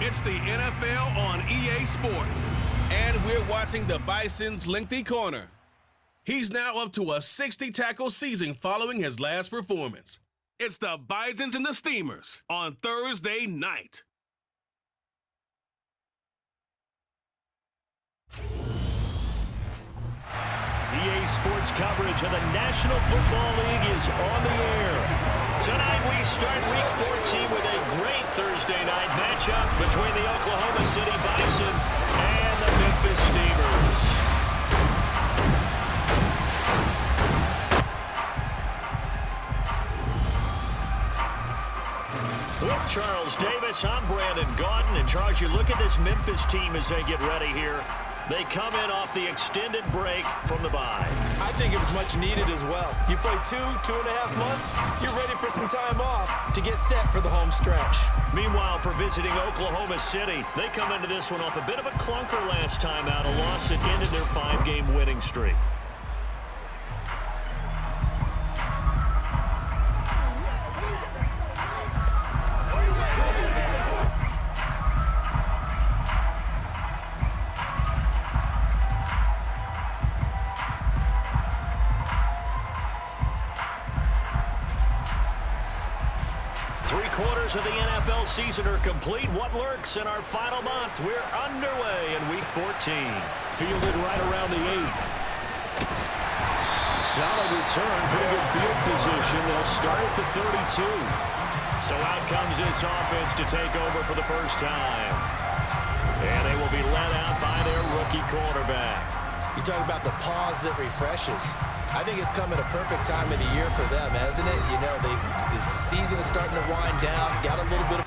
It's the NFL on EA Sports. And we're watching the Bison's lengthy corner. He's now up to a 60-tackle season following his last performance. It's the Bisons and the Steamers on Thursday night. EA Sports coverage of the National Football League is on the air. Tonight we start Week 14 with a great Thursday night matchup between the Oklahoma City Bison and the Memphis Steamers. With Charles Davis, I'm Brandon Gaudin. And Charles, you look at this Memphis team as they get ready here. They come in off the extended break from the bye. I think it was much needed as well. You play 2.5 months, you're ready for some time off to get set for the home stretch. Meanwhile, for visiting Oklahoma City, they come into this one off a bit of a clunker last time out, a loss that ended their 5-game winning streak. Of the NFL season are complete. What lurks in our final month? We're underway in Week 14. Fielded right around the 8. Solid return, pretty good field position. They'll start at the 32. So out comes this offense to take over for the first time. And they will be led out by their rookie quarterback. You talk about the pause that refreshes. I think it's come at a perfect time of the year for them, hasn't it? You know, the season is starting to wind down, got a little bit of...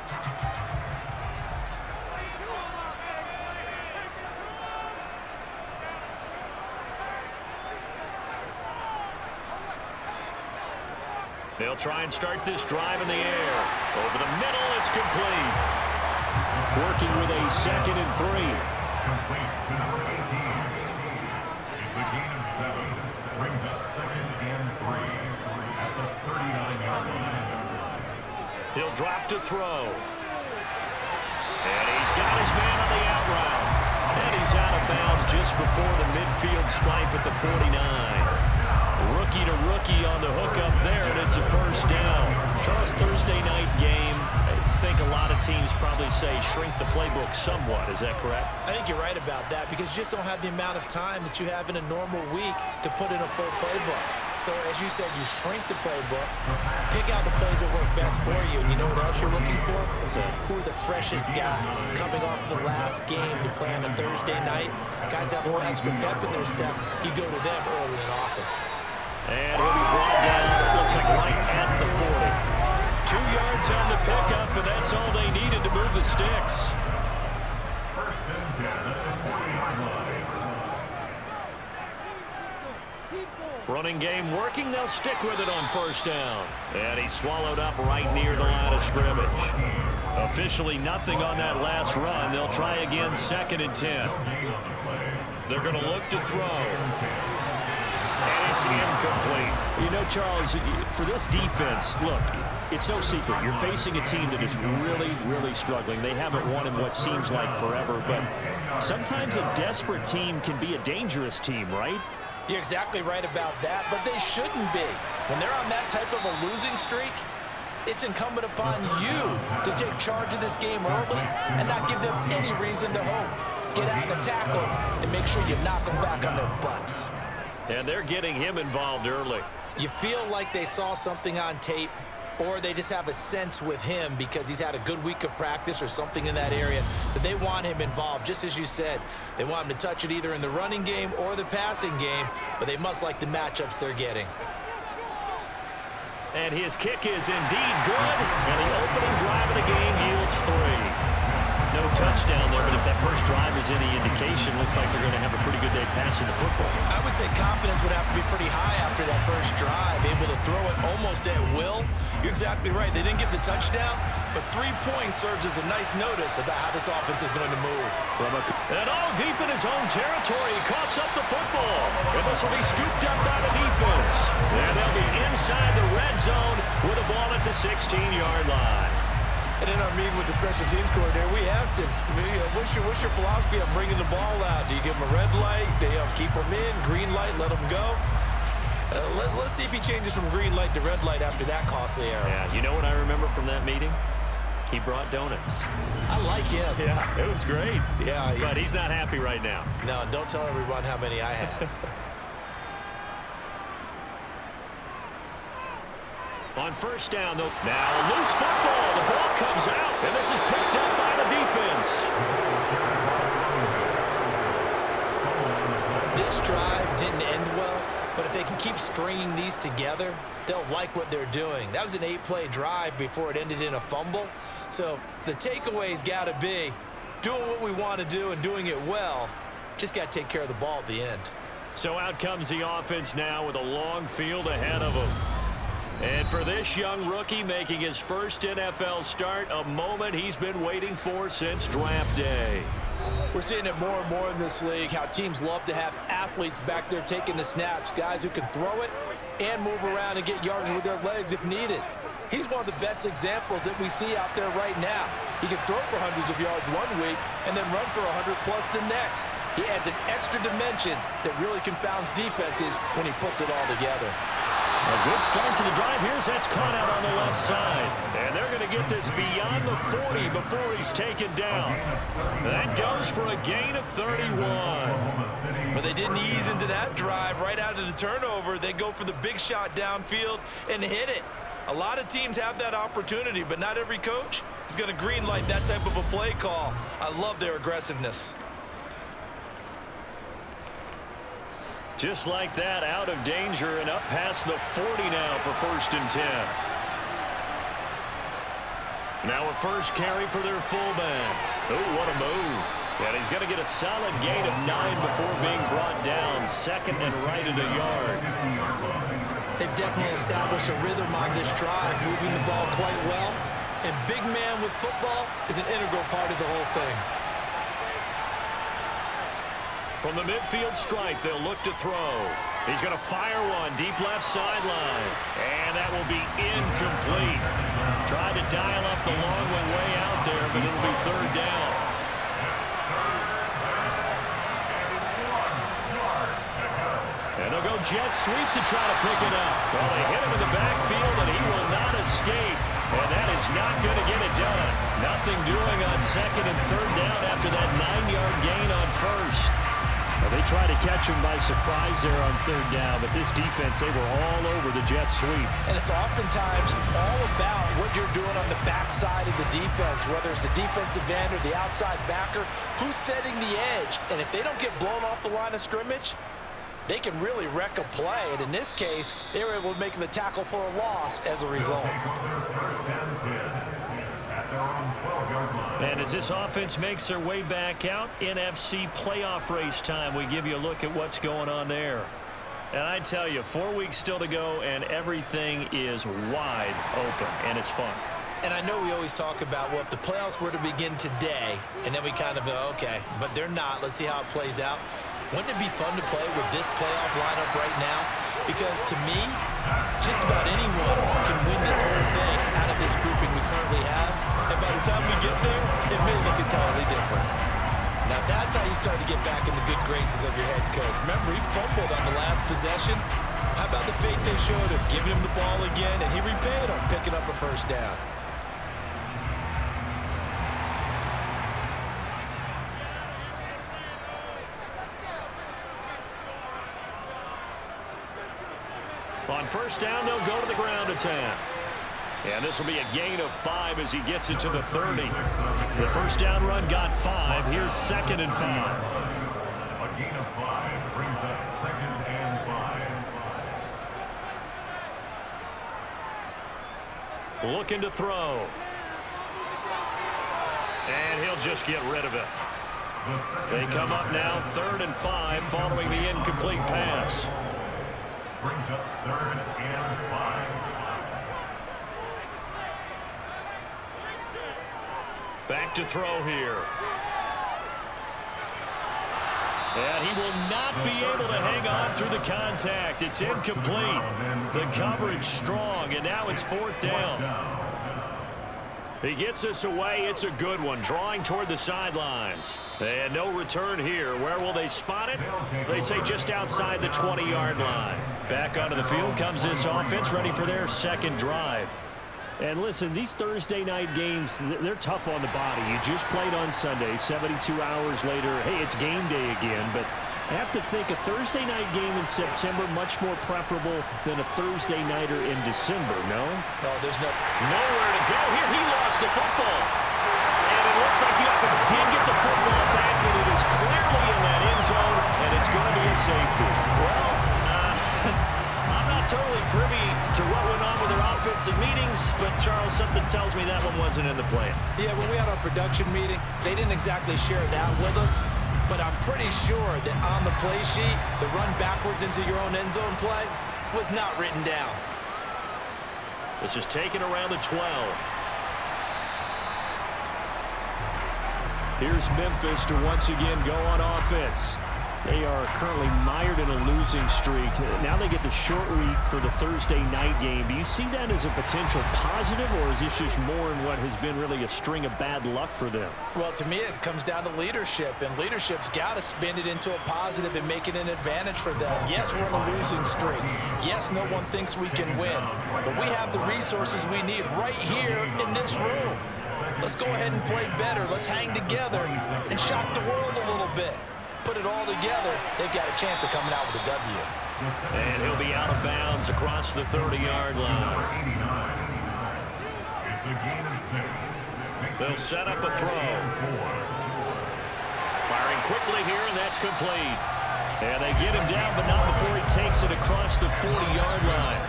They'll try and start this drive in the air. Over the middle, it's complete. Working with a 2nd and 3. Complete to number 18. It's the gain of 7. Brings up 2nd and 3 at the 39-yard line. He'll drop to throw. And he's got his man on the out route. And he's out of bounds just before the midfield stripe at the 49. Rookie to rookie on the hook up there, and it's a first down. Charles, Thursday night game. I think a lot of teams probably say shrink the playbook somewhat. Is that correct? I think you're right about that because you just don't have the amount of time that you have in a normal week to put in a full playbook. So, as you said, you shrink the playbook, pick out the plays that work best for you. And you know what else you're looking for? Who are the freshest guys coming off the last game to play on a Thursday night? Guys have a little extra pep in their step. You go to them early and often. And he'll be brought down, looks like right at the 40. 2 yards on the pickup, but that's all they needed to move the sticks. First and 10 at the 40-yard line. Running game working, they'll stick with it on first down. And he's swallowed up right near the line of scrimmage. Officially nothing on that last run. They'll try again 2nd and 10. They're going to look to throw. And it's incomplete. You know, Charles, for this defense, look, it's no secret. You're facing a team that is really, really struggling. They haven't won in what seems like forever, but sometimes a desperate team can be a dangerous team, right? You're exactly right about that, but they shouldn't be. When they're on that type of a losing streak, it's incumbent upon you to take charge of this game early and not give them any reason to hope. Get out and tackle and make sure you knock them back on their butts. And they're getting him involved early. You feel like they saw something on tape, or they just have a sense with him because he's had a good week of practice or something in that area that they want him involved. Just as you said, they want him to touch it either in the running game or the passing game, but they must like the matchups they're getting. And his kick is indeed good, and the opening drive of the game yields 3. No touchdown there, but if that first drive is any indication, looks like they're going to have a pretty good day passing the football. I would say confidence would have to be pretty high after that first drive, able to throw it almost at will. You're exactly right. They didn't get the touchdown, but 3 points serves as a nice notice about how this offense is going to move. And all deep in his own territory, he coughs up the football. And this will be scooped up by the defense. And they'll be inside the red zone with a ball at the 16-yard line. And in our meeting with the special teams coordinator, we asked him, what's your philosophy on bringing the ball out? Do you give him a red light? Do you keep him in? Green light, let him go? Let's see if he changes from green light to red light after that costly error. Yeah, you know what I remember from that meeting? He brought donuts. I like him. Yeah, it was great. Yeah. But he's not happy right now. No, don't tell everyone how many I had. On first down, though, now a loose football. The ball comes out, and this is picked up by the defense. This drive didn't end well, but if they can keep stringing these together, they'll like what they're doing. That was an 8-play drive before it ended in a fumble. So the takeaway's got to be doing what we want to do and doing it well. Just got to take care of the ball at the end. So out comes the offense now with a long field ahead of them. And for this young rookie making his first NFL start, a moment he's been waiting for since draft day. We're seeing it more and more in this league, how teams love to have athletes back there taking the snaps, guys who can throw it and move around and get yards with their legs if needed. He's one of the best examples that we see out there right now. He can throw for hundreds of yards one week and then run for 100+ the next. He adds an extra dimension that really confounds defenses when he puts it all together. A good start to the drive. Here's that's caught out on the left side. And they're going to get this beyond the 40 before he's taken down. That goes for a gain of 31. But they didn't ease into that drive right out of the turnover. They go for the big shot downfield and hit it. A lot of teams have that opportunity, but not every coach is going to greenlight that type of a play call. I love their aggressiveness. Just like that, out of danger and up past the 40 now for 1st and 10. Now a first carry for their fullback. Oh, what a move. And he's going to get a solid gain of 9 before being brought down. 2nd and right at a yard. They've definitely established a rhythm on this drive, moving the ball quite well. And big man with football is an integral part of the whole thing. From the midfield stripe, they'll look to throw. He's going to fire one deep left sideline. And that will be incomplete. Tried to dial up the long one way out there, but it'll be 3rd down. And they'll go jet sweep to try to pick it up. Well, they hit him in the backfield, and he will not escape. And that is not going to get it done. Nothing doing on 2nd and 3rd down after that 9-yard gain on 1st. Well, they tried to catch him by surprise there on 3rd down, but this defense, they were all over the jet sweep. And it's oftentimes all about what you're doing on the backside of the defense, whether it's the defensive end or the outside backer, who's setting the edge. And if they don't get blown off the line of scrimmage, they can really wreck a play. And in this case, they were able to make the tackle for a loss as a result. And as this offense makes their way back out, NFC playoff race time, we give you a look at what's going on there. And I tell you, 4 weeks still to go, and everything is wide open, and it's fun. And I know we always talk about, well, if the playoffs were to begin today, and then we kind of go, okay, but they're not. Let's see how it plays out. Wouldn't it be fun to play with this playoff lineup right now? Because to me, just about anyone can win this whole thing out of this grouping we currently have. And by the time we get there, it may look entirely different. Now that's how you start to get back in the good graces of your head coach. Remember, he fumbled on the last possession. How about the faith they showed him, giving him the ball again, and he repaid him, picking up a 1st down. On 1st down, they'll go to the ground attack. And this will be a gain of 5 as he gets it to the 30. The 1st down run got 5. Here's 2nd and 5. A gain of 5 brings up 2nd and 5. Looking to throw. And he'll just get rid of it. They come up now 3rd and 5 following the incomplete pass. Brings up 3rd and 5. Back to throw here. And he will not be able to hang on through the contact. It's incomplete. The coverage strong, and now it's 4th down. He gets us away. It's a good one, drawing toward the sidelines. And no return here. Where will they spot it? They say just outside the 20-yard line. Back onto the field comes this offense, ready for their second drive. And listen, these Thursday night games, they're tough on the body. You just played on Sunday, 72 hours later. Hey, it's game day again, but I have to think a Thursday night game in September much more preferable than a Thursday nighter in December, no? No, there's nowhere to go here. He lost the football. And it looks like the offense did get the football back, but it is clearly in that end zone, and it's going to be a safety. Well, I'm not totally privy to what went on with their offensive meetings, but Charles, something tells me that one wasn't in the plan. Yeah, when we had our production meeting, they didn't exactly share that with us. But I'm pretty sure that on the play sheet, the run backwards into your own end zone play was not written down. This is taken around the 12. Here's Memphis to once again go on offense. They are currently mired in a losing streak. Now they get the short week for the Thursday night game. Do you see that as a potential positive, or is this just more in what has been really a string of bad luck for them? Well, to me, it comes down to leadership, and leadership's got to spin it into a positive and make it an advantage for them. Yes, we're in a losing streak. Yes, no one thinks we can win, but we have the resources we need right here in this room. Let's go ahead and play better. Let's hang together and shock the world a little bit. Put it all together, they've got a chance of coming out with a W. And he'll be out of bounds across the 30-yard line. They'll set up a throw. Firing quickly here, and that's complete. And they get him down, but not before he takes it across the 40-yard line.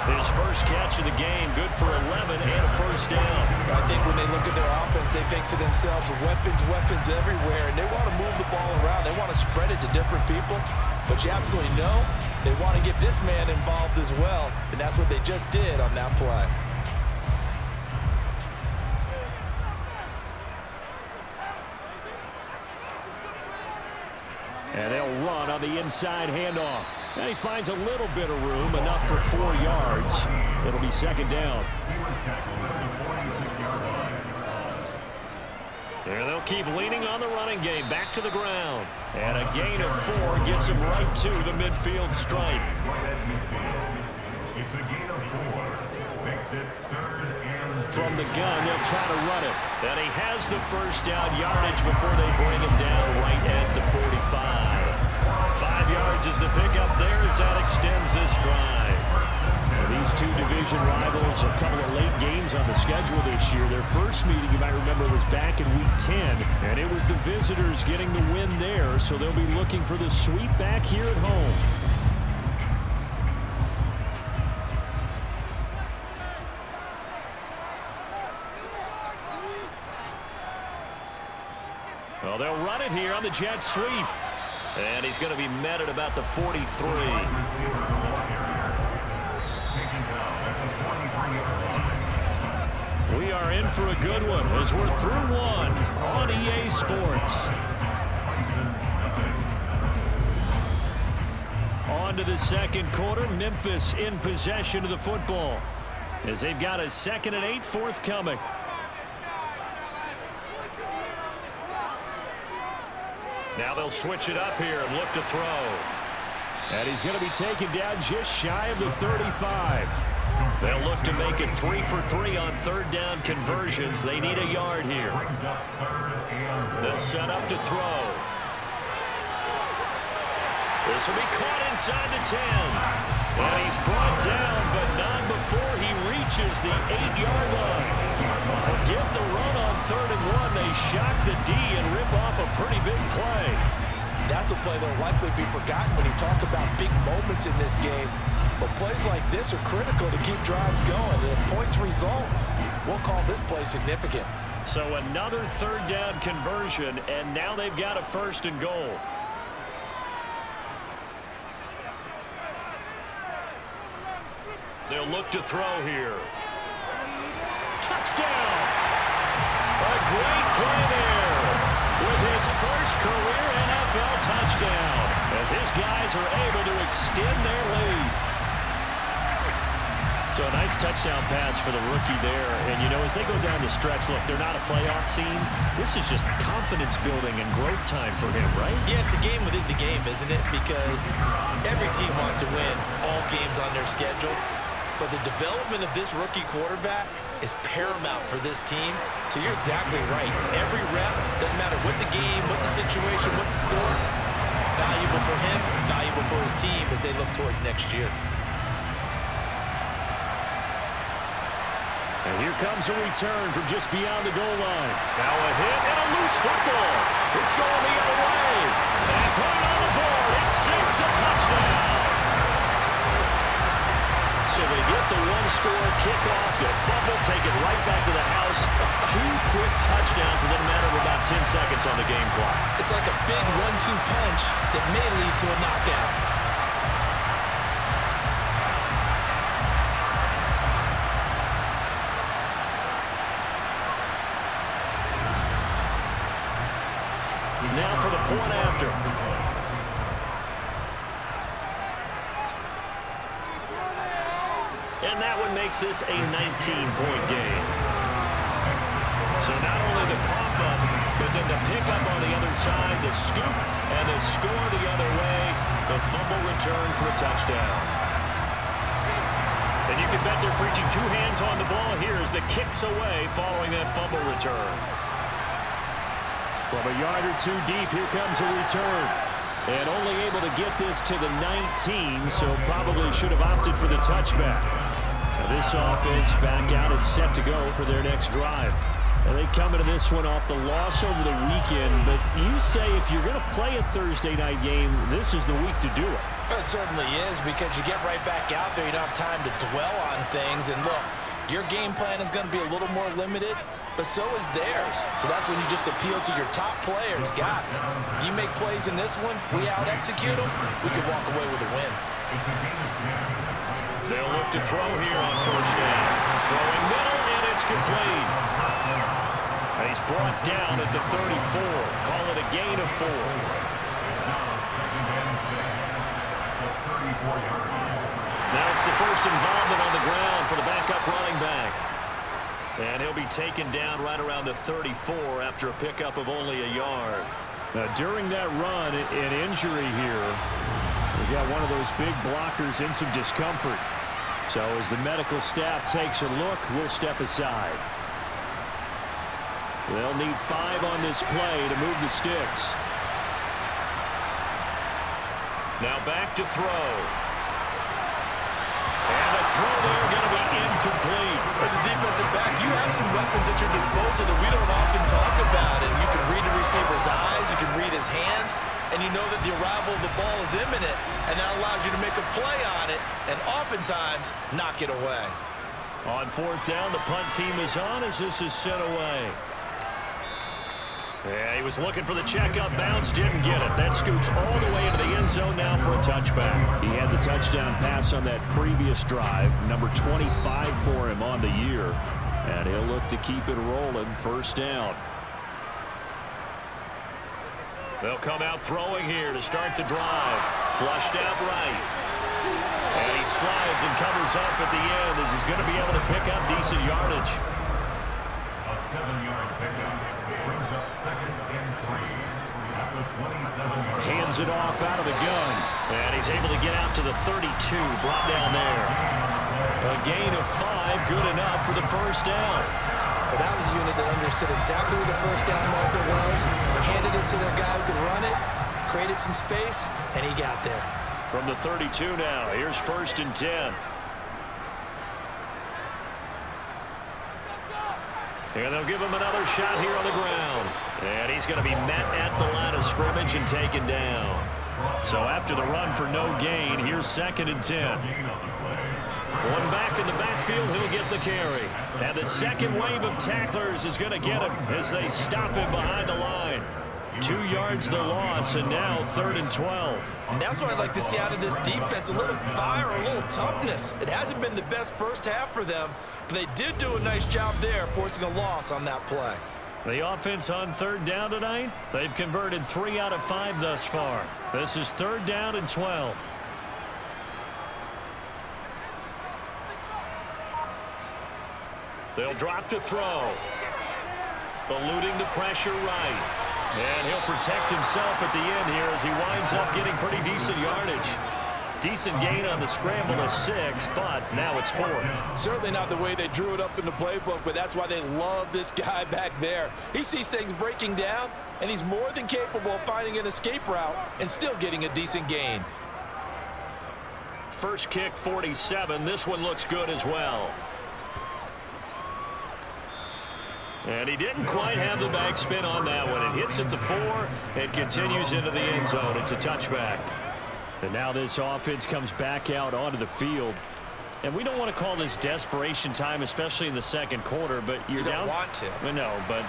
His first catch of the game, good for 11 and a first down. I think when they look at their offense, they think to themselves, weapons, weapons everywhere, and they want to move the ball around. They want to spread it to different people, but you absolutely know they want to get this man involved as well, and that's what they just did on that play. And they'll run on the inside handoff. And he finds a little bit of room, enough for 4 yards. It'll be second down. And they'll keep leaning on the running game, back to the ground. And a gain of 4 gets him right to the midfield stripe. It's a gain of 4. Makes it 3rd and 2. From the gun, they'll try to run it. And he has the first down yardage before they bring him down right at the 45. 5 yards is the pickup there as that extends this drive. These two division rivals, a couple of late games on the schedule this year. Their first meeting, you might remember, was back in Week 10, and it was the visitors getting the win there, so they'll be looking for the sweep back here at home. Well, they'll run it here on the jet sweep. And he's going to be met at about the 43. We are in for a good one as we're through one on EA Sports. On to the second quarter. Memphis in possession of the football as they've got a 2nd and 8 forthcoming. Now they'll switch it up here and look to throw. And he's going to be taken down just shy of the 35. They'll look to make it 3 for 3 on 3rd down conversions. They need a yard here. They'll set up to throw. This will be caught inside the 10. And he's brought down, but not before he reaches the 8-yard line. Forget the run on 3rd and 1. They shock the D and rip off a pretty big play. That's a play that will likely be forgotten when you talk about big moments in this game. But plays like this are critical to keep drives going. And if points result, we'll call this play significant. So another 3rd down conversion, and now they've got a 1st and goal. They'll look to throw here. Touchdown! A great play there with his first career NFL touchdown as his guys are able to extend their lead. So a nice touchdown pass for the rookie there. And, you know, as they go down the stretch, look, they're not a playoff team. This is just confidence building and growth time for him, right? Yeah, it's a game within the game, isn't it? Because every team wants to win all games on their schedule. But the development of this rookie quarterback is paramount for this team. So you're exactly right. Every rep, doesn't matter what the game, what the situation, what the score, valuable for him, valuable for his team as they look towards next year. And here comes a return from just beyond the goal line. Now a hit and a loose football. It's going the other way. And put it on the board. It sinks a touchdown. So they get the one-score kickoff, get a fumble, take it right back to the house. 2 quick touchdowns within a matter of about 10 seconds on the game clock. It's like a big 1-2 punch that may lead to a knockout. Now for the point after. And that one makes this a 19-point game. So not only the cough up, but then the pickup on the other side, the scoop, and the score the other way, the fumble return for a touchdown. And you can bet they're preaching 2 hands on the ball here as the kick's away following that fumble return. From a yard or 2 deep, here comes a return. And only able to get this to the 19, so probably should have opted for the touchback. Now this offense back out and set to go for their next drive. And they come into this one off the loss over the weekend, but you say if you're going to play a Thursday night game, this is the week to do it. It certainly is, because you get right back out there. You don't have time to dwell on things. And look, your game plan is going to be a little more limited, but so is theirs. So that's when you just appeal to your top players. Guys, you make plays in this one, we out-execute them, we could walk away with a win. They'll look to throw here on first down. Throwing middle, and it's complete. And he's brought down at the 34. Call it a gain of 4. Now it's the first involvement on the ground for the backup running back. And he'll be taken down right around the 34 after a pickup of only a yard. Now, during that run, an injury here. We got one of those big blockers in some discomfort. So as the medical staff takes a look, we'll step aside. They'll need 5 on this play to move the sticks. Now back to throw. And the throw there going to be incomplete. As a defensive back, you have some weapons at your disposal that we don't often talk about. And you can read the receiver's eyes, you can read his hands, and you know that the arrival of the ball is imminent, and that allows you to make a play on it and oftentimes knock it away. On 4th down, the punt team is on as this is sent away. Yeah, he was looking for the checkup bounce, didn't get it. That scoots all the way into the end zone now for a touchback. He had the touchdown pass on that previous drive, number 25 for him on the year. And he'll look to keep it rolling, first down. They'll come out throwing here to start the drive. Flushed out right. And he slides and covers up at the end as he's going to be able to pick up decent yardage. A 7-yard pickup brings up 2nd and 3 at the 27-yard line. Hands it off out of the gun. And he's able to get out to the 32, brought down there. A gain of 5, good enough for the first down. But that was a unit that understood exactly where the first down marker was, handed it to their guy who could run it, created some space, and he got there. From the 32 now, here's 1st and 10. And they'll give him another shot here on the ground. And he's going to be met at the line of scrimmage and taken down. So after the run for no gain, here's 2nd and 10. One back in the backfield, he'll get the carry. And the second wave of tacklers is going to get him as they stop him behind the line. 2 yards the loss, and now 3rd and 12. And that's what I'd like to see out of this defense, a little fire, a little toughness. It hasn't been the best first half for them, but they did do a nice job there, forcing a loss on that play. The offense on 3rd down tonight, they've converted 3 out of 5 thus far. This is 3rd down and 12. They'll drop to throw. Eluding the pressure right. And he'll protect himself at the end here as he winds up getting pretty decent yardage. Decent gain on the scramble of 6, but now it's 4th. Certainly not the way they drew it up in the playbook, but that's why they love this guy back there. He sees things breaking down, and he's more than capable of finding an escape route and still getting a decent gain. First kick, 47. This one looks good as well. And he didn't quite have the backspin on that one. It hits at the 4 and continues into the end zone. It's a touchback. And now this offense comes back out onto the field. And we don't want to call this desperation time, especially in the second quarter, but you're down. You don't want to. No, but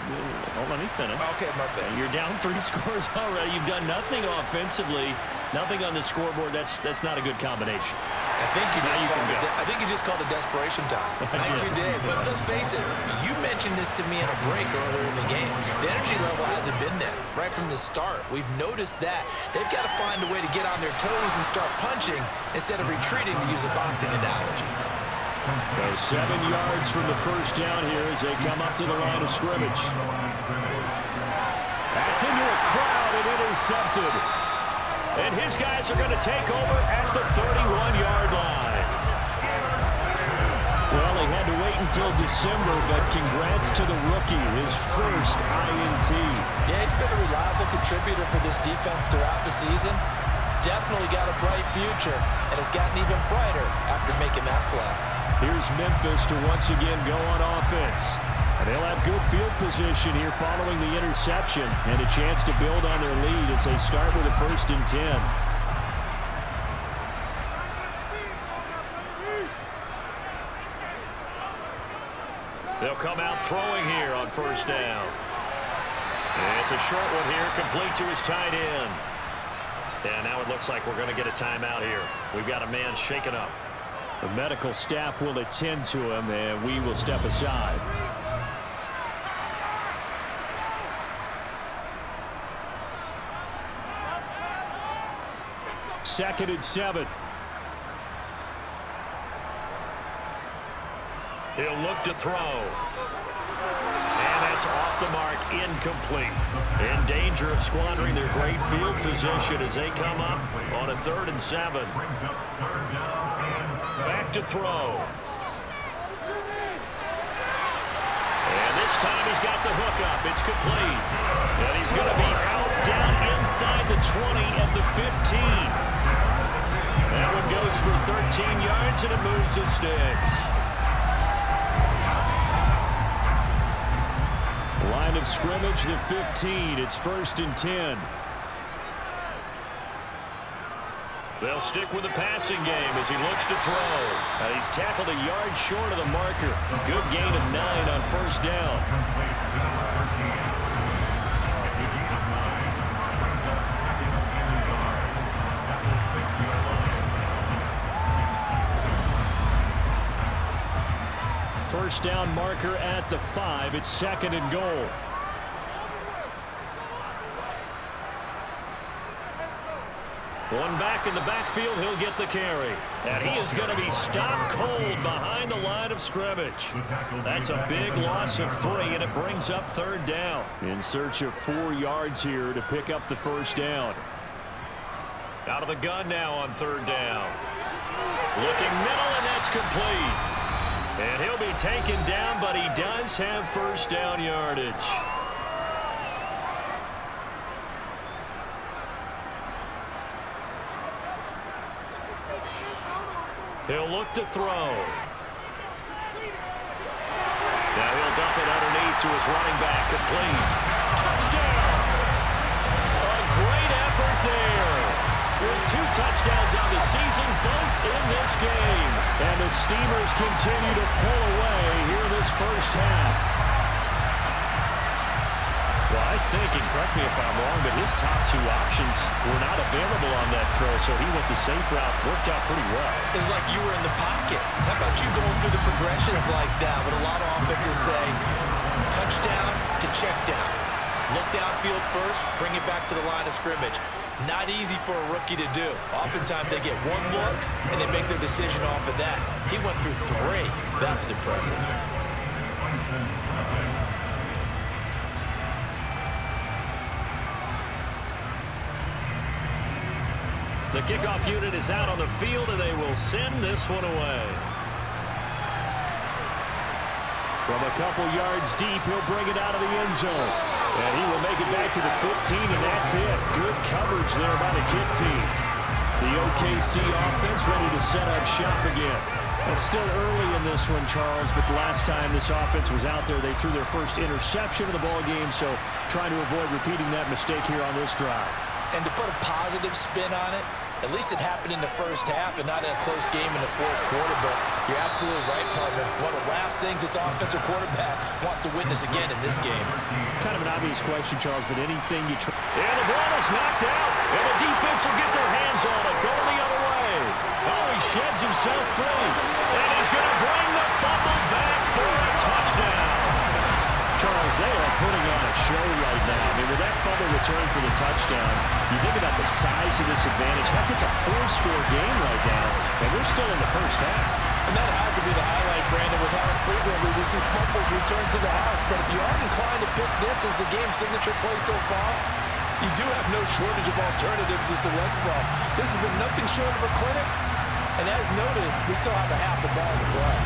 let me finish. Okay, my bad. You're down 3 scores already. You've done nothing offensively, nothing on the scoreboard. That's not a good combination. I think you just called it desperation time. I think you did. But let's face it, you mentioned this to me in a break earlier in the game. The energy level hasn't been there right from the start. We've noticed that. They've got to find a way to get on their toes and start punching instead of retreating, to use a boxing analogy. So 7 yards from the first down here as they come up to the line of scrimmage. That's into a crowd and intercepted. And his guys are going to take over at the 31-yard line. Well, they had to wait until December, but congrats to the rookie, his first INT. Yeah, he's been a reliable contributor for this defense throughout the season. Definitely got a bright future, and has gotten even brighter after making that play. Here's Memphis to once again go on offense. And they'll have good field position here following the interception and a chance to build on their lead as they start with a 1st and 10. They'll come out throwing here on 1st down. And it's a short one here, complete to his tight end. And now it looks like we're going to get a timeout here. We've got a man shaken up. The medical staff will attend to him, and we will step aside. Second and 7. He'll look to throw. And that's off the mark, incomplete. In danger of squandering their great field position as they come up on a 3rd and 7. Back to throw. And this time he's got the hook up. It's complete. And he's going to be out down inside the 20 at the 15. That one goes for 13 yards, and it moves his sticks. Line of scrimmage, the 15. It's 1st and 10. They'll stick with the passing game as he looks to throw. He's tackled a yard short of the marker. Good gain of 9 on 1st down. First down marker at the 5. It's 2nd and goal. One back in the backfield, he'll get the carry. And he is going to be stopped cold behind the line of scrimmage. That's a big loss of 3, and it brings up 3rd down. In search of 4 yards here to pick up the first down. Out of the gun now on 3rd down. Looking middle, and that's complete. And he'll be taken down, but he does have first down yardage. He'll look to throw. Now he'll dump it underneath to his running back. Complete. Touchdown! A great effort there. With 2 touchdowns on the season, both in this game. And the Steamers continue to pull away here in this first half. Well, I think, and correct me if I'm wrong, but his top 2 options were not available on that throw, so he went the safe route. Worked out pretty well. It was like you were in the pocket. How about you going through the progressions like that? But a lot of offenses say touchdown to check down. Look downfield first, bring it back to the line of scrimmage. Not easy for a rookie to do. Oftentimes they get 1 look and they make their decision off of that. He went through 3. That was impressive. The kickoff unit is out on the field, and they will send this one away. From a couple yards deep, he'll bring it out of the end zone. And he will make it back to the 15, and that's it. Good coverage there by the kick team. The OKC offense ready to set up shop again. It's still early in this one, Charles, but the last time this offense was out there, they threw their first interception of the ball game, so trying to avoid repeating that mistake here on this drive. And to put a positive spin on it, at least it happened in the first half and not in a close game in the fourth quarter. But you're absolutely right, partner. One of the last things this offensive quarterback wants to witness again in this game. Kind of an obvious question, Charles, but anything you try. And the ball is knocked out, and the defense will get their hands on it, going the other way. Oh, he sheds himself free, and he's going to bring the fumble back for a touchdown. Charles, they are putting on a show right now. I mean, with that fumble return for the touchdown, you think about the size of this advantage. Heck, it's a 4-score game right now, and we're still in the first half. And that has to be the highlight, Brandon, with how frequently we see fumbles return to the house. But if you aren't inclined to pick this as the game signature play so far, you do have no shortage of alternatives to select from. This has been nothing short of a clinic. And as noted, we still have a half a ball to play.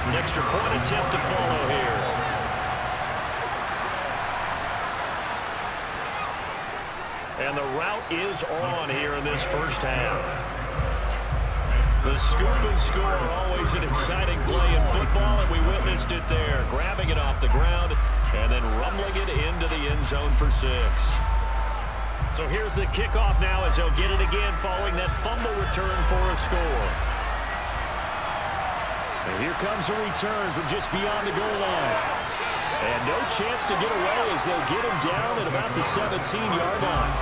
An extra point attempt to follow here. And the route is on here in this first half. The scoop and score, always an exciting play in football, and we witnessed it there. Grabbing it off the ground and then rumbling it into the end zone for 6. So here's the kickoff now as they'll get it again following that fumble return for a score. And here comes a return from just beyond the goal line. And no chance to get away as they'll get him down at about the 17-yard line.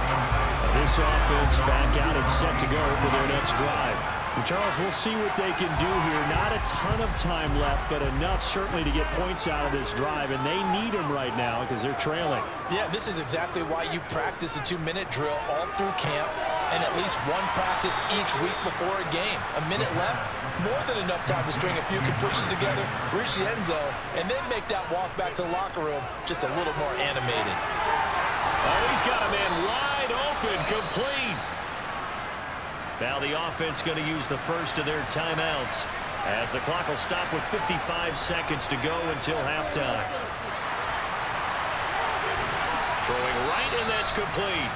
And this offense back out and set to go for their next drive. And Charles, we'll see what they can do here. Not a ton of time left, but enough certainly to get points out of this drive, and they need them right now because they're trailing. Yeah, this is exactly why you practice a 2-minute drill all through camp and at least one practice each week before a game. A minute left, more than enough time to string a few completions together, reach the end zone, and then make that walk back to the locker room just a little more animated. Oh, he's got a man wide open, complete. Now the offense going to use the first of their timeouts as the clock will stop with 55 seconds to go until halftime. Throwing right, and that's complete.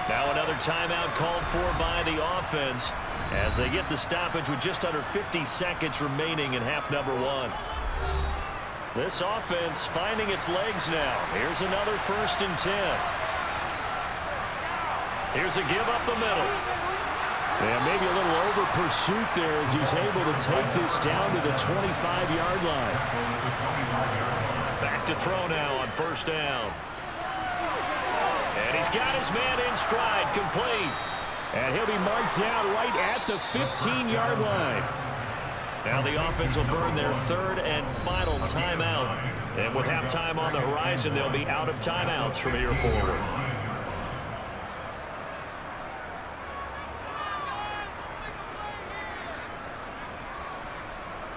Now another timeout called for by the offense as they get the stoppage with just under 50 seconds remaining in half number 1. This offense finding its legs now. Here's another 1st and 10. Here's a give up the middle. Yeah, maybe a little over pursuit there as he's able to take this down to the 25-yard line. Back to throw now on 1st down. And he's got his man in stride, complete. And he'll be marked down right at the 15-yard line. Now the offense will burn their 3rd and final timeout. And with halftime on the horizon, they'll be out of timeouts from here forward.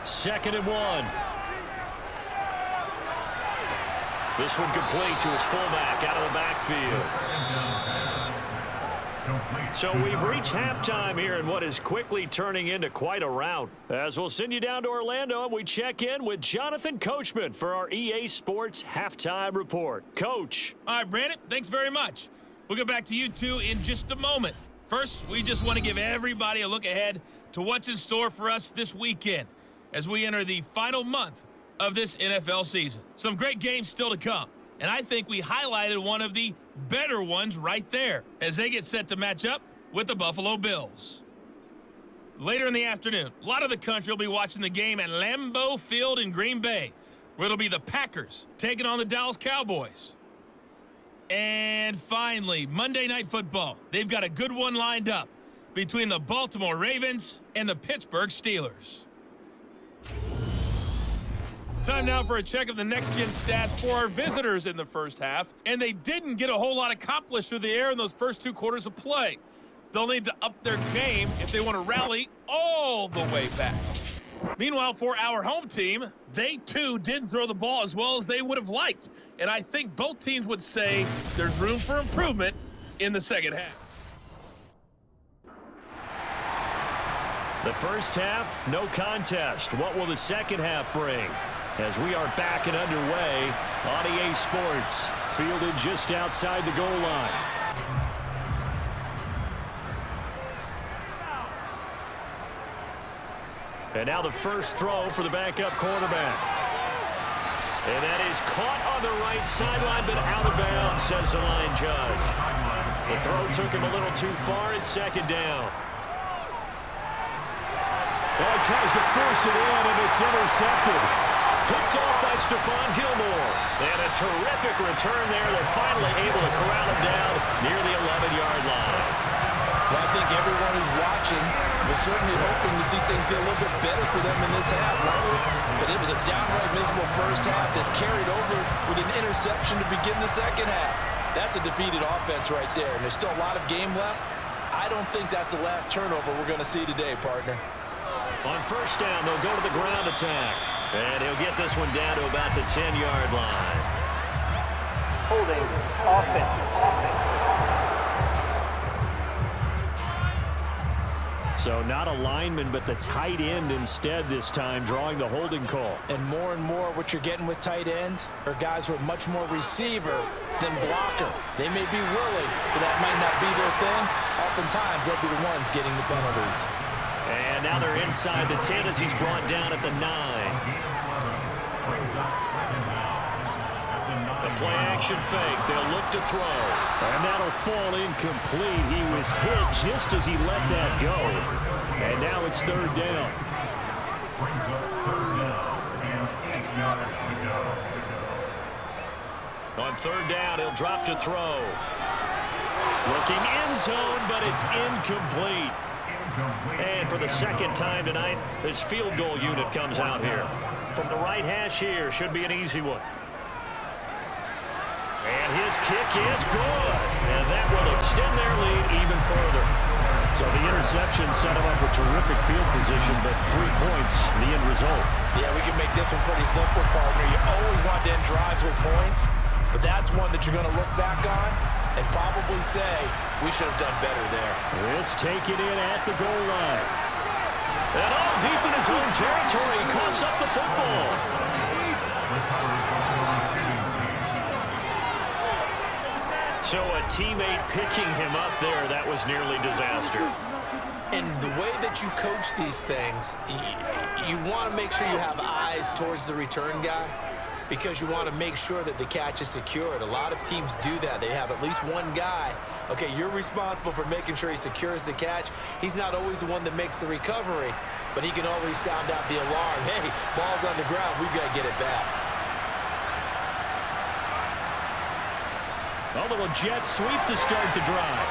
Second and 1. This one complete to his fullback out of the backfield. So we've reached halftime here in what is quickly turning into quite a rout. As we'll send you down to Orlando and we check in with Jonathan Coachman for our EA Sports Halftime Report. Coach. All right, Brandon, thanks very much. We'll get back to you two in just a moment. First, we just want to give everybody a look ahead to what's in store for us this weekend as we enter the final month of this NFL season. Some great games still to come, and I think we highlighted one of the better ones right there as they get set to match up with the Buffalo Bills. Later in the afternoon, a lot of the country will be watching the game at Lambeau Field in Green Bay, where it'll be the Packers taking on the Dallas Cowboys. And finally, Monday Night Football. They've got a good one lined up between the Baltimore Ravens and the Pittsburgh Steelers. Time now for a check of the next-gen stats for our visitors in the first half. And they didn't get a whole lot accomplished through the air in those first 2 quarters of play. They'll need to up their game if they want to rally all the way back. Meanwhile, for our home team, they too didn't throw the ball as well as they would have liked. And I think both teams would say there's room for improvement in the second half. The first half, no contest. What will the second half bring? As we are back and underway on EA Sports. Fielded just outside the goal line. And now the first throw for the backup quarterback. And that is caught on the right sideline, but out of bounds, says the line judge. The throw took him a little too far. It's second down. Well, he tries to force it in, and it's intercepted. Picked off by Stephon Gilmore. And a terrific return there. They're finally able to corral him down near the 11-yard line. Well, I think everyone who's watching was certainly hoping to see things get a little bit better for them in this half, right? But it was a downright miserable first half that's carried over with an interception to begin the second half. That's a defeated offense right there, and there's still a lot of game left. I don't think that's the last turnover we're going to see today, partner. On first down, they'll go to the ground attack. And he'll get this one down to about the 10-yard line. Holding offense. So not a lineman, but the tight end instead this time, drawing the holding call. And more what you're getting with tight ends are guys who are much more receiver than blocker. They may be willing, but that might not be their thing. Oftentimes, they'll be the ones getting the penalties. And now they're inside the 10 as he's brought down at the 9. The play-action fake. They'll look to throw. And that'll fall incomplete. He was hit just as he let that go. And now it's third down. On third down, he'll drop to throw. Looking end zone, but it's incomplete. And for the second time tonight, this field goal unit comes out here. From the right hash here, should be an easy one. And his kick is good. And that will extend their lead even further. So the interception set him up with terrific field position, but 3 points, the end result. Yeah, we can make this one pretty simple, partner. You always want to end drives with points, but that's one that you're going to look back on and probably say, we should have done better there. This taken in at the goal line. And all deep in his own territory, he coughs up the football. So a teammate picking him up there, that was nearly disaster. And the way that you coach these things, you want to make sure you have eyes towards the return guy, because you want to make sure that the catch is secured. A lot of teams do that. They have at least one guy. Okay, you're responsible for making sure he secures the catch. He's not always the one that makes the recovery, but he can always sound out the alarm. Hey, ball's on the ground. We've got to get it back. A little jet sweep to start the drive.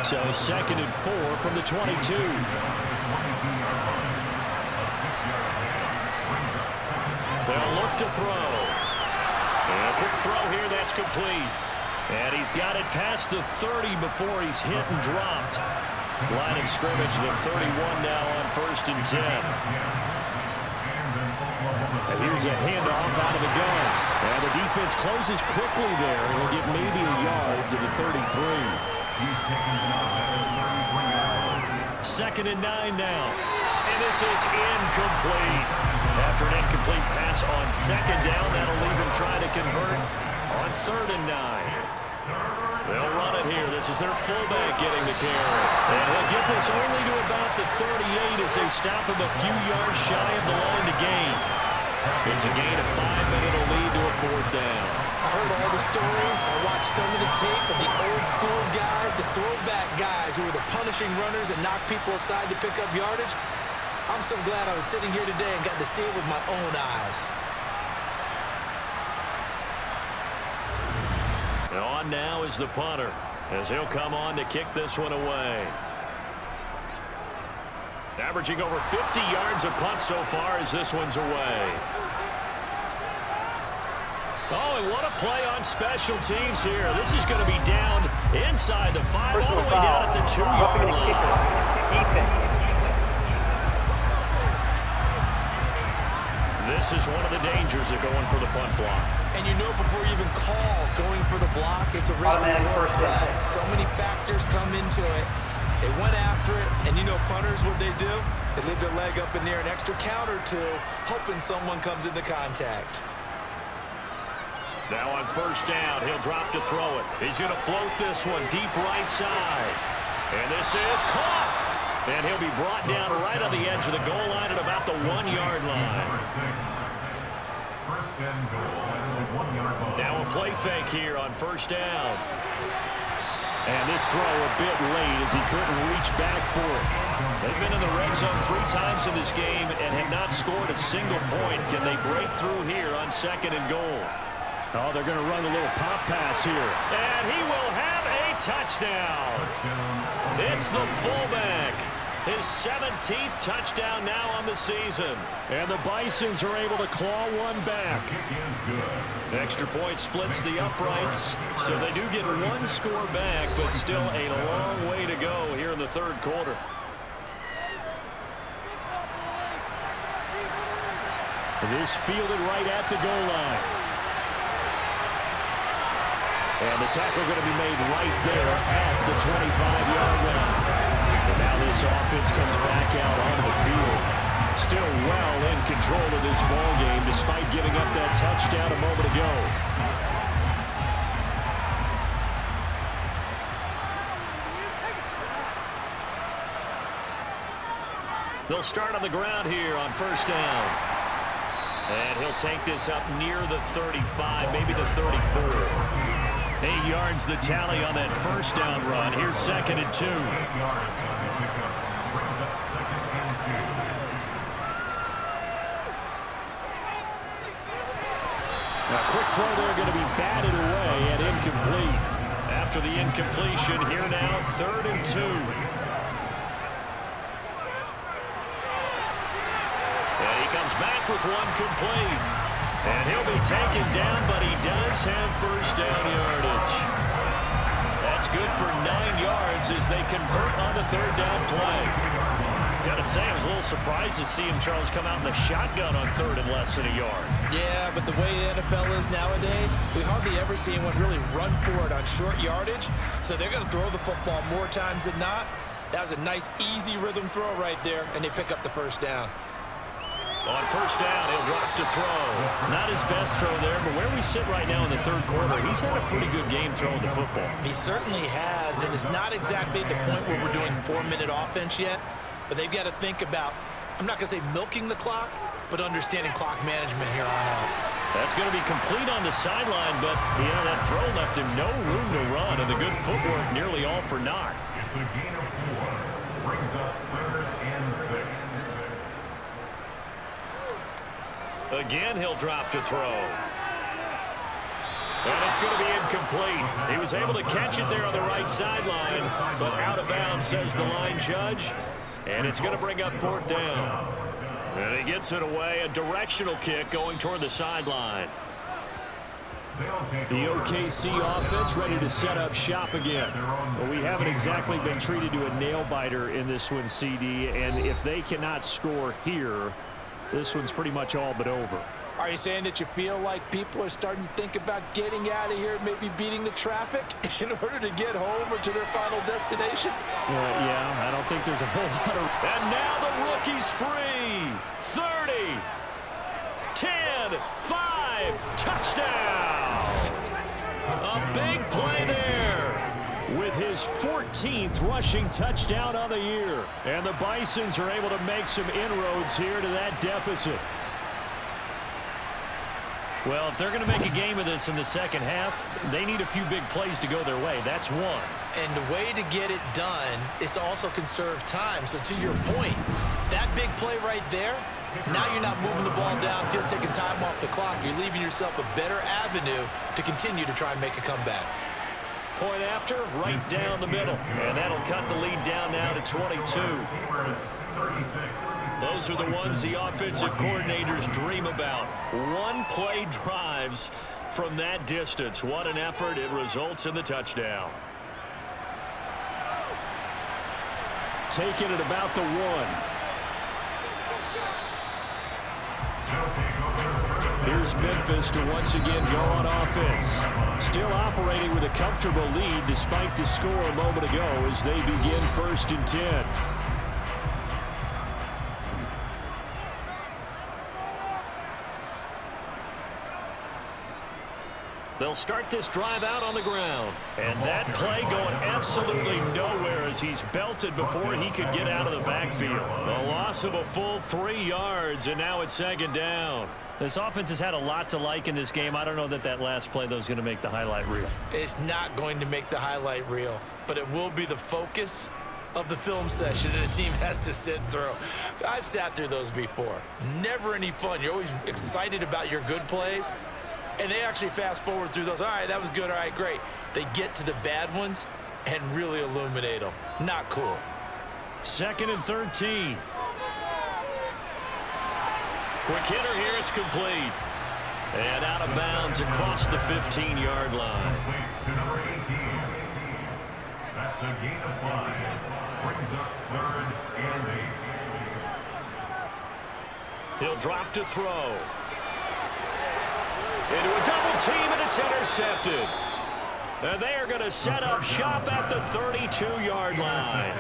So 2nd and 4 from the 22. They'll look to throw. And a quick throw here, that's complete. And he's got it past the 30 before he's hit and dropped. Line of scrimmage, the 31 now on 1st and 10. And here's a handoff out of the gun. And the defense closes quickly there. He'll get maybe a yard to the 33. 2nd and 9 now. And this is incomplete. After an incomplete pass on 2nd down, that'll leave him trying to convert on 3rd and 9. They'll run it here. This is their fullback getting the carry. And he'll get this only to about the 38 as they stop him a few yards shy of the line to gain. It's a gain of 5, and it'll lead to a 4th down. I heard all the stories. I watched some of the tape of the old school guys, the throwback guys who were the punishing runners and knocked people aside to pick up yardage. I'm so glad I was sitting here today and got to see it with my own eyes. And on now is the punter, as he'll come on to kick this one away. Averaging over 50 yards a punt so far as this one's away. Oh, and what a play on special teams here. This is going to be down inside the 5, all the way down at the 2-yard line. Defense. this is one of the dangers of going for the punt block. And you know before you even call going for the block, it's a risk-reward play. So many factors come into it. They went after it, and you know punters, what they do? They leave their leg up in the air an extra count or two, hoping someone comes into contact. Now on first down, he'll drop to throw it. He's going to float this one deep right side. And this is caught. And he'll be brought down right on the edge of the goal line at about the 1-yard line. Now a play fake here on first down. And this throw a bit late as he couldn't reach back for it. They've been in the red zone 3 times in this game and have not scored a single point. Can they break through here on 2nd and goal? Oh, they're going to run a little pop pass here. And he will have a touchdown. It's the fullback. His 17th touchdown now on the season. And the Bisons are able to claw one back. Extra point splits the uprights, so they do get 1 score back, but still a long way to go here in the 3rd quarter. This fielded right at the goal line. And the tackle going to be made right there at the 25-yard line. And now this offense comes back out onto the field. Still well in control of this ball game despite giving up that touchdown a moment ago. They'll start on the ground here on first down. And he'll take this up near the 35, maybe the 34. 8 yards the tally on that first down run. Here's 2nd and 2. A quick throw there going to be batted away and incomplete. After the incompletion, here now 3rd and 2. And he comes back with one complete. And he'll be taken down, but he does have first down yardage. That's good for 9 yards as they convert on the 3rd down play. Gotta say, I was a little surprised to see him, Charles, come out in the shotgun on 3rd and less than a yard. Yeah, but the way the NFL is nowadays, we hardly ever see anyone really run for it on short yardage. So they're going to throw the football more times than not. That was a nice, easy rhythm throw right there, and they pick up the first down. On first down, he'll drop to throw. Not his best throw there, but where we sit right now in the 3rd quarter, he's had a pretty good game throwing the football. He certainly has, and it's not exactly at the point where we're doing 4-minute offense yet, but they've got to think about, I'm not going to say milking the clock, but understanding clock management here on out. That's going to be complete on the sideline, but, you know, that throw left him no room to run, and the good footwork nearly all for naught. It's a gain of 4. Brings up 3rd and 6. Again, he'll drop to throw. And it's going to be incomplete. He was able to catch it there on the right sideline, but out of bounds, says the line judge. And it's going to bring up 4th down. And he gets it away, a directional kick going toward the sideline. The OKC offense ready to set up shop again. But we haven't exactly been treated to a nail-biter in this one, CD. And if they cannot score here, this one's pretty much all but over. Are you saying that you feel like people are starting to think about getting out of here, maybe beating the traffic in order to get home or to their final destination? Yeah, I don't think there's a whole lot of... And now the rookie's free. 30, 10, 5, touchdown. A big play there. With his 14th rushing touchdown on the year. And the Bisons are able to make some inroads here to that deficit. Well, if they're going to make a game of this in the second half, they need a few big plays to go their way. That's one. And the way to get it done is to also conserve time. So to your point, that big play right there, now you're not moving the ball downfield, taking time off the clock. You're leaving yourself a better avenue to continue to try and make a comeback. Point after, right down the middle. And that'll cut the lead down now to 22. Those are the ones the offensive coordinators dream about. One-play drives from that distance. What an effort. It results in the touchdown. Taking it about the 1. Here's Memphis to once again go on offense. Still operating with a comfortable lead despite the score a moment ago as they begin 1st and 10. They'll start this drive out on the ground. And that play going absolutely nowhere as he's belted before he could get out of the backfield. A loss of a full 3 yards, and now it's 2nd down. This offense has had a lot to like in this game. I don't know that last play, though, is going to make the highlight reel. It's not going to make the highlight reel, but it will be the focus of the film session that the team has to sit through. I've sat through those before. Never any fun. You're always excited about your good plays. And they actually fast forward through those. All right, that was good. All right, great. They get to the bad ones and really illuminate them. Not cool. 2nd and 13. Quick hitter here. It's complete. And out of bounds across the 15-yard line. To number 18. That's a gain of 5. Brings up 3rd and 8. He'll drop to throw. Into a double team, and it's intercepted. And they are going to set up shop at the 32-yard line.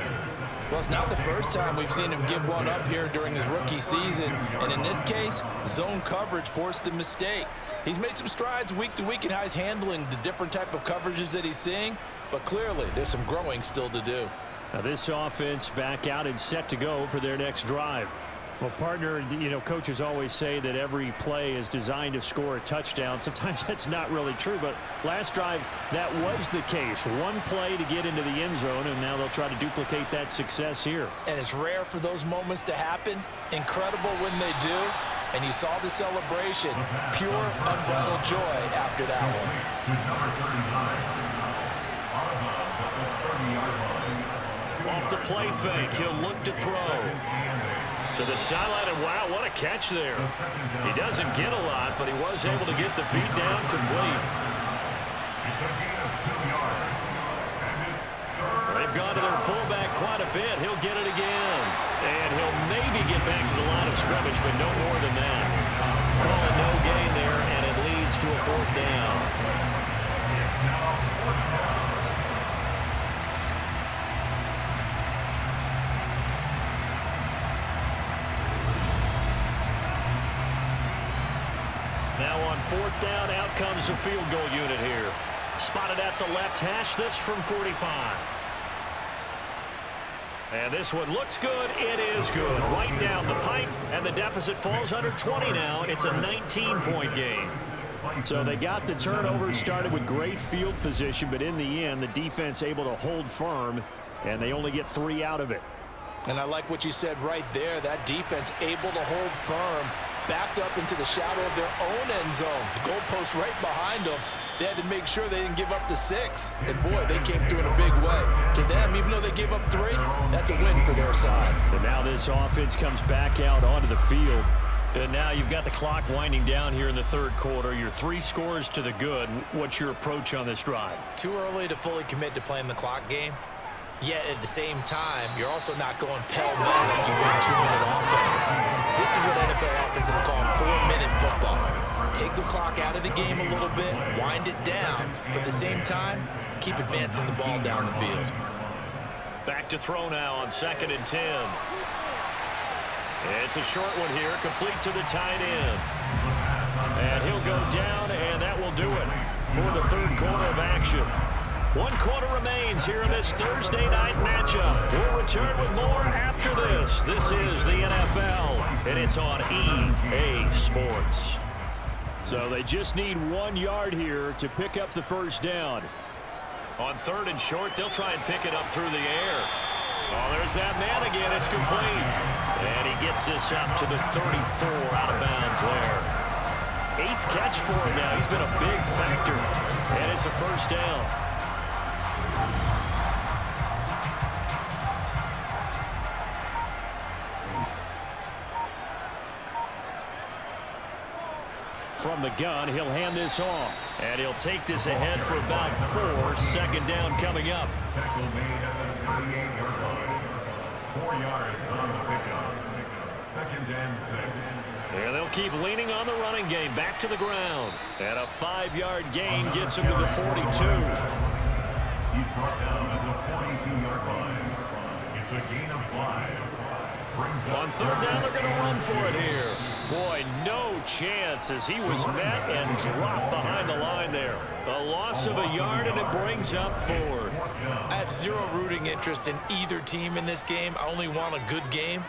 Well, it's not the first time we've seen him give one up here during his rookie season. And in this case, zone coverage forced the mistake. He's made some strides week to week in how he's handling the different type of coverages that he's seeing. But clearly, there's some growing still to do. Now this offense back out and set to go for their next drive. Well, partner, coaches always say that every play is designed to score a touchdown. Sometimes that's not really true, but last drive, that was the case. One play to get into the end zone, and now they'll try to duplicate that success here. And it's rare for those moments to happen. Incredible when they do. And you saw the celebration. Pure, unbridled joy after that one. Off the play fake, he'll look to throw. To the sideline, and wow, what a catch there. He doesn't get a lot, but he was able to get the feet down complete. They've gone to their fullback quite a bit. He'll get it again. And he'll maybe get back to the line of scrimmage, but no more than that. Call it no gain there, and it leads to a 4th down. Now on 4th down, out comes the field goal unit here. Spotted at the left hash, this from 45. And this one looks good. It is good. Right down the pipe, and the deficit falls under 20 now. It's a 19-point game. So they got the turnover, started with great field position, but in the end, the defense able to hold firm, and they only get 3 out of it. And I like what you said right there. That defense able to hold firm, backed up into the shadow of their own end zone. The goalpost right behind them. They had to make sure they didn't give up the 6. And boy, they came through in a big way. To them, even though they gave up 3, that's a win for their side. And now this offense comes back out onto the field. And now you've got the clock winding down here in the 3rd quarter. Your 3 scores to the good. What's your approach on this drive? Too early to fully commit to playing the clock game. Yet at the same time, you're also not going pell-mell like you win 2-minute offense. This is what NFL offenses call 4-minute football. Take the clock out of the game a little bit, wind it down, but at the same time, keep advancing the ball down the field. Back to throw now on 2nd and 10. It's a short one here, complete to the tight end. And he'll go down, and that will do it for the 3rd quarter of action. 1 quarter remains here in this Thursday night matchup. We'll return with more after this. This is the NFL, and it's on EA Sports. So they just need 1 yard here to pick up the 1st down. On 3rd and short, they'll try and pick it up through the air. Oh, there's that man again. It's complete. And he gets this up to the 34, out of bounds there. 8th catch for him now. He's been a big factor. And it's a 1st down. From the gun, he'll hand this off. And he'll take this ahead for about 4. 2nd down coming up. Tackle made at the 38-yard line. 4 yards on the pickup. 2nd and 6. Yeah, they'll keep leaning on the running game. Back to the ground. And a 5-yard gain gets him to the 42. He's brought down at the 42-yard line. It's a gain of 5. On third down, they're going to run for it here. Boy, no chance as he was met and dropped behind the line there. A loss of a yard, and it brings up fourth. I have zero rooting interest in either team in this game. I only want a good game.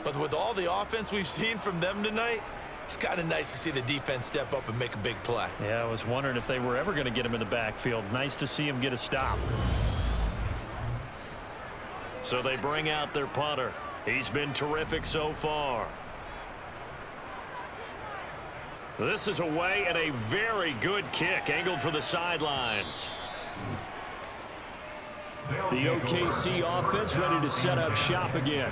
But with all the offense we've seen from them tonight, it's kind of nice to see the defense step up and make a big play. Yeah, I was wondering if they were ever going to get him in the backfield. Nice to see him get a stop. So they bring out their punter. He's been terrific so far. This is away and a very good kick angled for the sidelines. The OKC offense ready to set up shop again.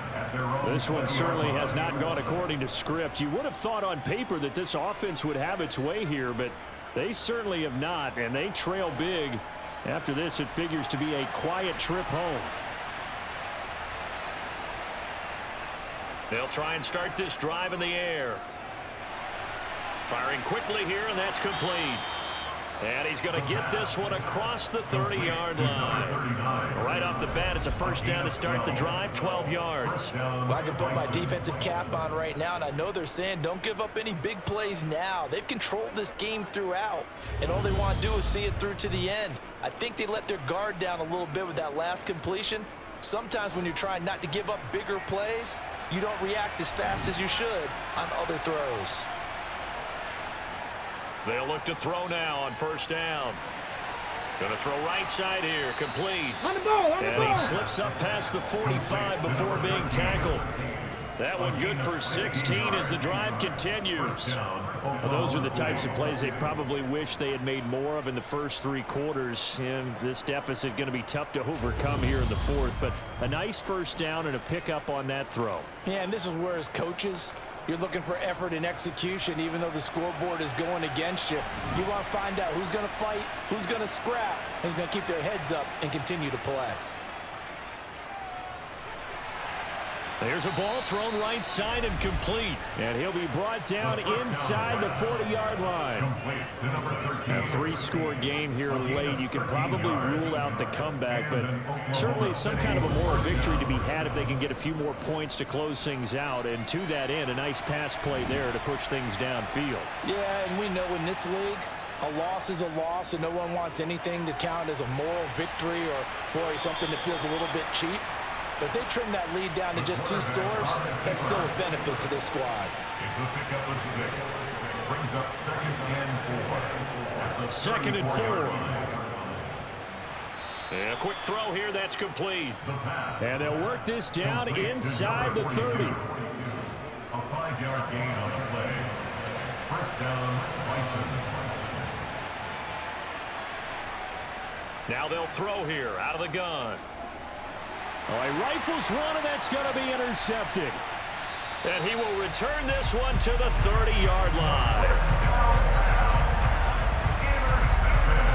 This one certainly has not gone according to script. You would have thought on paper that this offense would have its way here, but they certainly have not, and they trail big. After this, it figures to be a quiet trip home. They'll try and start this drive in the air. Firing quickly here, and that's complete. And he's going to get this one across the 30-yard line. Right off the bat, it's a first down to start the drive, 12 yards. Well, I can put my defensive cap on right now, and I know they're saying don't give up any big plays now. They've controlled this game throughout, and all they want to do is see it through to the end. I think they let their guard down a little bit with that last completion. Sometimes when you're trying not to give up bigger plays, you don't react as fast as you should on other throws. They'll look to throw now on first down. Going to throw right side here, complete. And he slips up past the 45 before being tackled. That one good for 16 as the drive continues. Well, those are the types of plays they probably wish they had made more of in the first 3 quarters. And this deficit going to be tough to overcome here in the fourth. But a nice first down and a pickup on that throw. Yeah, and this is where as coaches, you're looking for effort and execution, even though the scoreboard is going against you. You want to find out who's going to fight, who's going to scrap, who's going to keep their heads up and continue to play. There's a ball thrown right side and complete. And he'll be brought down inside the 40-yard line. A 3-score game here late. You can probably rule out the comeback, but certainly some kind of a moral victory to be had if they can get a few more points to close things out. And to that end, a nice pass play there to push things downfield. Yeah, and we know in this league, a loss is a loss, and no one wants anything to count as a moral victory or, boy, something that feels a little bit cheap. But if they trim that lead down to just 2 scores, that's still a benefit to this squad. It's a pickup of 6. Brings up 2nd and 4. 2nd and 4. And a quick throw here, that's complete. And they'll work this down inside the 30. A 5-yard gain on the play. First down, Bison. Now they'll throw here out of the gun. Oh, he rifles one, and that's going to be intercepted. And he will return this one to the 30-yard line.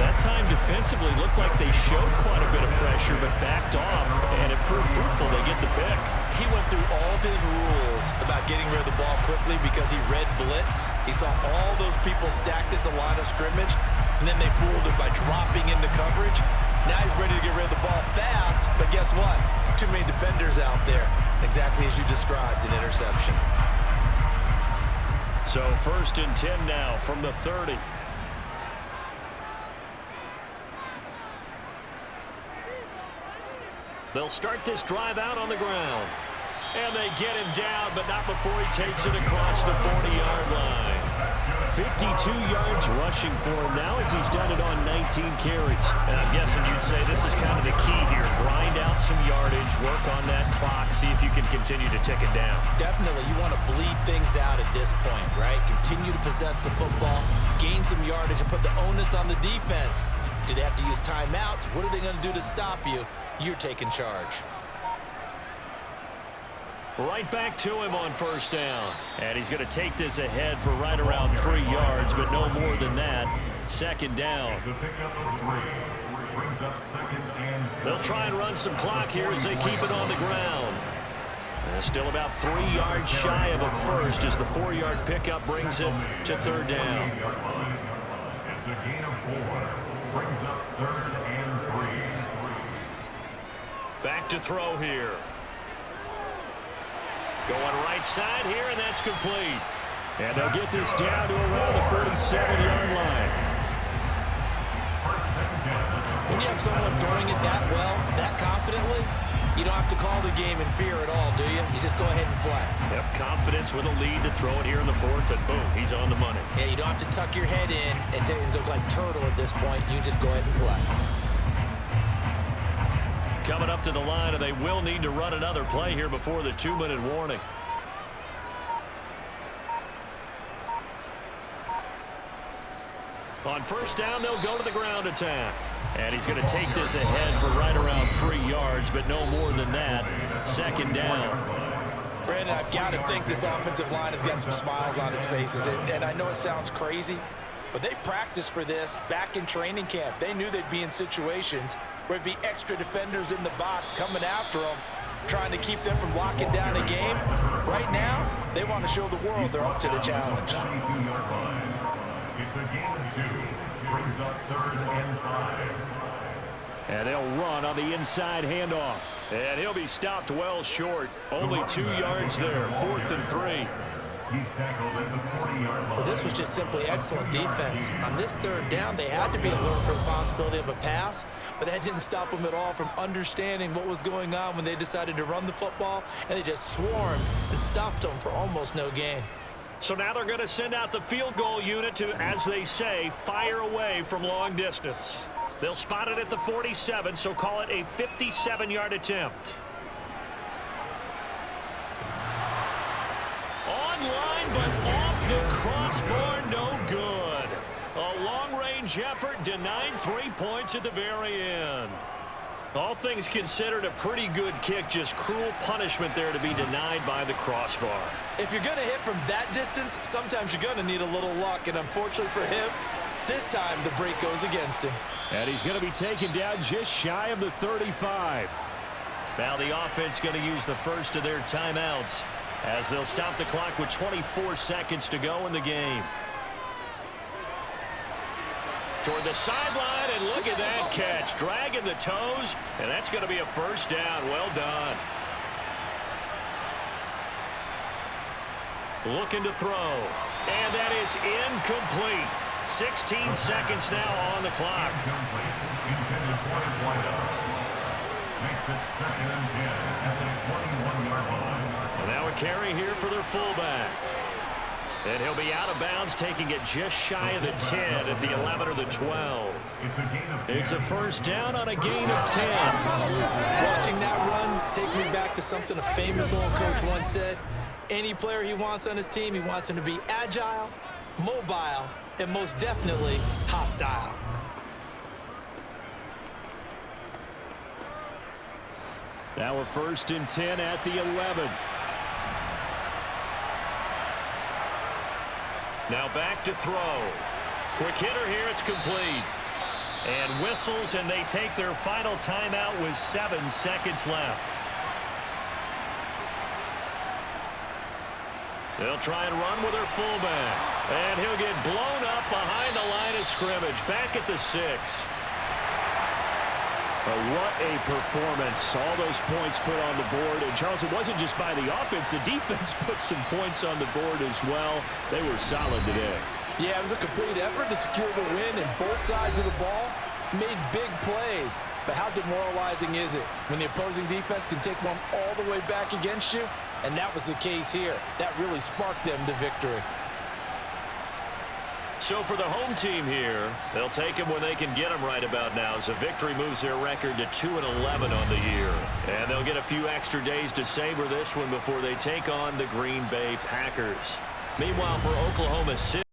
That time defensively looked like they showed quite a bit of pressure, but backed off, and it proved fruitful. They get the pick. He went through all of his rules about getting rid of the ball quickly because he read blitz. He saw all those people stacked at the line of scrimmage, and then they fooled him by dropping into coverage. Now he's ready to get rid of the ball fast, but guess what? Too many defenders out there. Exactly as you described, an interception. So 1st and 10 now from the 30. They'll start this drive out on the ground. And they get him down, but not before he takes it across the 40-yard line. 52 yards rushing for him now as he's done it on 19 carries. And I'm guessing you'd say this is kind of the key here. Grind out some yardage, work on that clock, see if you can continue to tick it down. Definitely, you want to bleed things out at this point, right? Continue to possess the football, gain some yardage, and put the onus on the defense. Do they have to use timeouts? What are they going to do to stop you? You're taking charge. Right back to him on first down. And he's going to take this ahead for right around 3 yards, but no more than that. 2nd down. Brings up 2nd and 7. They'll try and run some clock here as they keep it on the ground. Still about 3 yards shy of a first as the 4-yard pickup brings it to third down. It's a gain of 4. Brings up 3rd and 3. Back to throw here. Going right side here, and that's complete. And they'll get this down to around the 47-yard line. When you have someone throwing it that well, that confidently, you don't have to call the game in fear at all, do you? You just go ahead and play. Yep, confidence with a lead to throw it here in the 4th, and boom, he's on the money. Yeah, you don't have to tuck your head in and go like turtle at this point. You just go ahead and play. Coming up to the line, and they will need to run another play here before the 2-minute warning. On first down, they'll go to the ground attack. And he's going to take this ahead for right around 3 yards, but no more than that. 2nd down. Brandon, I've got to think this offensive line has got some smiles on its faces. And I know it sounds crazy, but they practiced for this back in training camp. They knew they'd be in situations where it'd be extra defenders in the box coming after them, trying to keep them from locking down a game. Right now, they want to show the world they're up to the challenge. It's a gain of 2. Brings up 3rd and 5. And they'll run on the inside handoff. And he'll be stopped well short. Only 2 yards there. 4th and 3. He's tackled at the 40-yard line. Well, this was just simply excellent defense. On this 3rd down, they had to be alert for the possibility of a pass, but that didn't stop them at all from understanding what was going on when they decided to run the football, and they just swarmed and stopped them for almost no gain. So now they're going to send out the field goal unit to, as they say, fire away from long distance. They'll spot it at the 47, so call it a 57-yard attempt. Online, but off the crossbar, no good. A long-range effort denied 3 points at the very end. All things considered, a pretty good kick, just cruel punishment there to be denied by the crossbar. If you're going to hit from that distance, sometimes you're going to need a little luck, and unfortunately for him, this time the break goes against him. And he's going to be taken down just shy of the 35. Now the offense going to use the first of their timeouts as they'll stop the clock with 24 seconds to go in the game. Toward the sideline, and look at that catch. Dragging the toes, and that's going to be a first down. Well done. Looking to throw, and that is incomplete. 16 seconds now on the clock. Intended for his wideout. Makes it 2nd and 10 at the 21-yard line. And now a carry here for their fullback. And he'll be out of bounds, taking it just shy of the 10 at the 11 or the 12. It's a gain of 10. It's a first down on a gain of 10. Watching that run takes me back to something a famous old coach once said. Any player he wants on his team, he wants him to be agile, mobile, and most definitely hostile. Now a 1st and 10 at the 11. Now back to throw. Quick hitter here, it's complete. And whistles, and they take their final timeout with 7 seconds left. They'll try and run with their fullback. And he'll get blown up behind the line of scrimmage. Back at the 6. What a performance. All those points put on the board. And, Charles, it wasn't just by the offense. The defense put some points on the board as well. They were solid today. Yeah, it was a complete effort to secure the win, and both sides of the ball made big plays. But how demoralizing is it when the opposing defense can take one all the way back against you? And that was the case here. That really sparked them to victory. So for the home team here, they'll take them when they can get them right about now. So victory moves their record to 2-11 on the year. And they'll get a few extra days to savor this one before they take on the Green Bay Packers. Meanwhile, for Oklahoma City,